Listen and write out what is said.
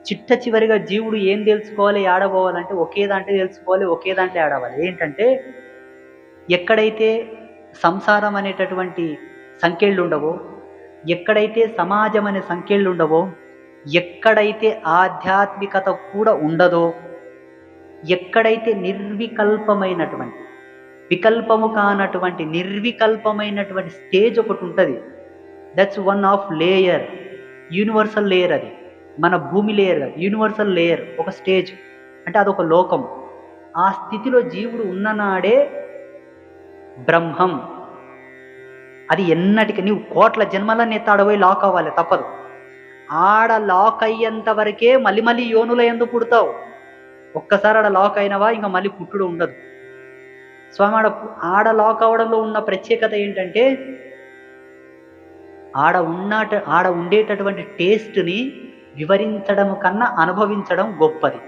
చిట్ట చివరిగా జీవుడు ఏం తెలుసుకోవాలి, ఆడబోవాలంటే ఒకే దాంట్లో తెలుసుకోవాలి, ఒకే దాంట్లో ఆడవాలి. ఏంటంటే ఎక్కడైతే సంసారం అనేటటువంటి సంకెళ్ళు ఉండవో, ఎక్కడైతే సమాజం అనే సంకెళ్ళు ఉండవో, ఎక్కడైతే ఆధ్యాత్మికత కూడా ఉండదో, ఎక్కడైతే నిర్వికల్పమైనటువంటి, వికల్పము కానటువంటి నిర్వికల్పమైనటువంటి స్టేజ్ ఒకటి ఉంటుంది. That's one of layer, universal layer. అది మన భూమి లేయర్ కాదు, యూనివర్సల్ లేయర్, ఒక స్టేజ్. అంటే అదొక లోకం. ఆ స్థితిలో జీవుడు ఉన్ననాడే బ్రహ్మం. అది ఎన్నటికి నీవు కోట్ల జన్మలన్నీ ఎత్తాడపోయి లాక్ అవ్వాలి, తప్పదు. ఆడ లాక్ అయ్యేంత వరకే మళ్ళీ మళ్ళీ యోనుల ఎందుకు పుడతావు. ఒక్కసారి ఆడ లాక్ అయినవా ఇంకా మళ్ళీ పుట్టుడు ఉండదు. స్వామి ఆడ లాక్ అవడంలో ఉన్న ప్రత్యేకత ఏంటంటే ఆడ ఉండేటటువంటి టేస్ట్ని వివరించడం కన్నా అనుభవించడం గొప్పది.